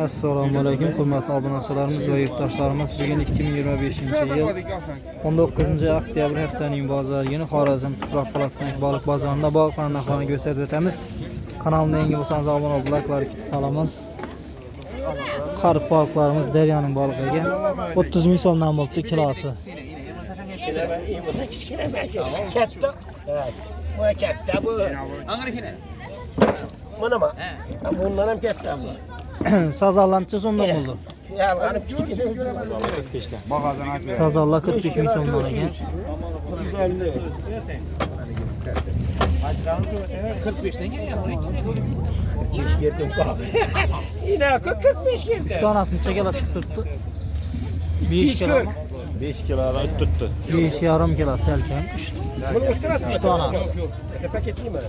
Assalomu alaykum hurmatli obunachilarimiz va yurtdoshlarimiz. Bugun 2025-yil 19-oktyabr haftaning bozorligini Xorazm Tuproq Polatnak baliq bozorida baliqlar narxlarini ko'rsatib o'tamiz. Kanalga yangi bo'lsangiz obuna bo'lib, like qilamiz. Qarib baliqlarimiz Daryoning baliqiga 30 ming so'mdan bo'libdi kilosi. Katta. Bu katta bu. Angrekine. Mana mı? Bundan hem katta bu. Sazallancha so'mdan bo'ldi. Yalğanıp Sazallar 45 ming so'mdan ekan. 45'ten geliyor. Yedim bak. Yine 45 geldi. 3 tanesini çekela çıktı tuttu. 5 kilo mu? 5 kilodan tuttu. 5,5 kilo selken. 3 tane. Paketliyim ben.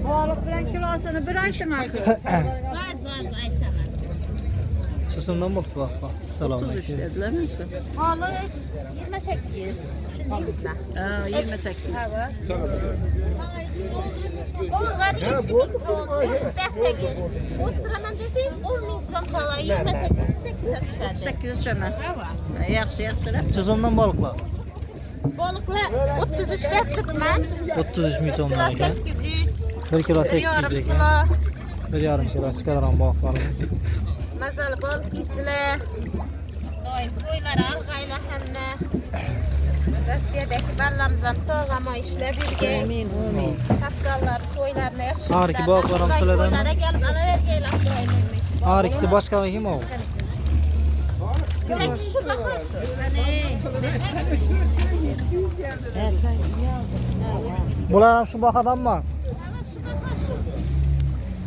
Balık bilen kilosunu bir aytın artık. Çısımdan bulduk bak. Selamünaleyküm. 33 dediler mi? Balık 28. Düşündünüz mü? 28. Evet. Organ 28. 30 liraman deseniz 10 ming so'm kalır. 28'e düşerdi. 8 çömen. Evet. Yaxşı yaxşı. Çısımdan balıklar. Balıklar 33 lira 40 man. 33 ming so'mdan ekan. 800. 1 kilo 800 yarım ekan. kilo. 1,5 kilo çıkaran balıklarımız. Mazal balık isle. Koylar algayla henne. Rossiyadaki ballamızam soğama işle birge. Amin. Tapkallar koylarına yaxşı. Hariki balıklarım sıradan. Koylara gelip alıvergeyler koyulmuş. Her ikisi başka kim o? Sen şuna hoş. Sen Bunlar hem şu bakadan mı?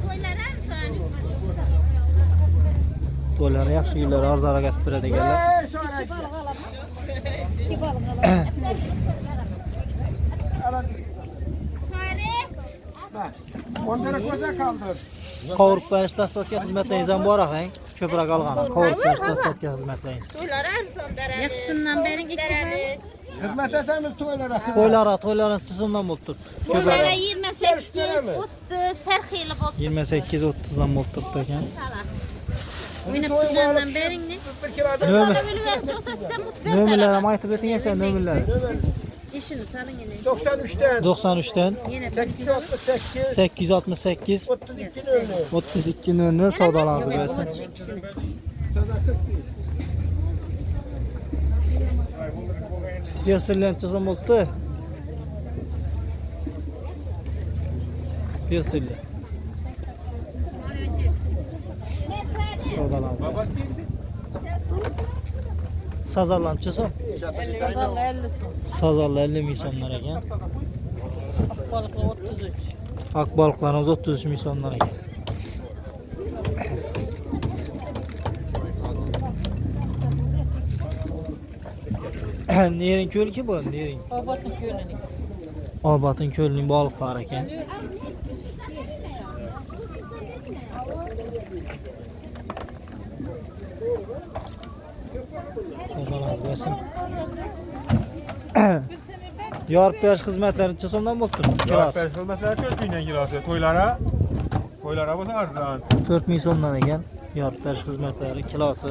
Koylar arzan. Dolar yaxshi yillar arzara getib beradi ekanlar. Onlara koza kaldır. Qovurib berish dastlabki xizmatlaringiz ham bor ekan. Ko'proq olgani. Qovurib berish dastlabki xizmatlaringiz. Koylar arzan deremiz. Yaxşısından berin Deremiz. Hizmet edemiz toylara. To'ylara tizimdan bo'lib turibdi. Koylara Ko'proq 28, 30, her xili bo'lib. 28-30 dan bo'lib turibdi ekan. Oynap turgandan berin ne? Nömür. Nömür. Nömürlerim aytib o'ting esa nömürleri. İşini salın yine. 93'ten 93'ten Yine 868 868 32 nömrü. 32 nömür savdolarınızı versin. ikisini. Gösterilen çizim oldu. Gösterilen. Savdolarınızı. Sazarlan çizim. Sazarla 50 ming so'mlar ekan. Balıkla 33. Ak balıklarımız 33 ming so'mlar ekan. Nerin ko'l ki bu? Nerin. Babatın gölünü. Albatın ko'lining balıqlari ekan. Savdolarınızı versin. Yorib berish xizmatlarini necha so'mdan bo'lib turibdi? Kilosu. Hizmetler 4 binden kilosu. Toylara bu arzan. 4 ming so'mdan ekan. Yorib berish xizmatlari kilosi.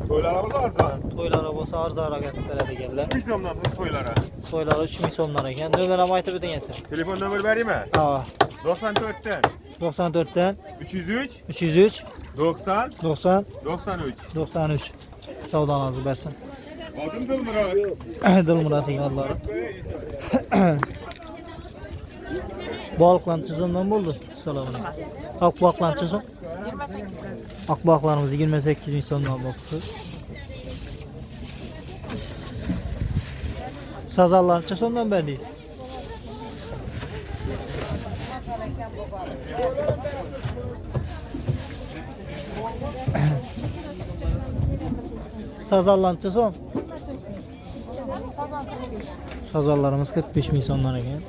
Toylara bu arzan. To'ylara bo'lsa arzonroq aytib beradi ekanlar. 3 milyondan toylara. To'ylari 3 ming so'mdan ekan. Nomer ham aytib o'ting esa. Telefon nömrü vereyim mi? Ha, 94'ten 94dan 303 303 90 90 93. 93 savdolarınızı versin. Adım Dılmırat. Dilmurat ekanlar. Balıklar çizimden buldu. Selamünaleyküm. Akbalıklar çizim. 28. Akbalıklarımız 28 ming so'mdan bo'libdi. Sazallar necha so'mdan berdingiz? Sazallar necha so'm? Sazallarımız 45 ming so'mdan ekan.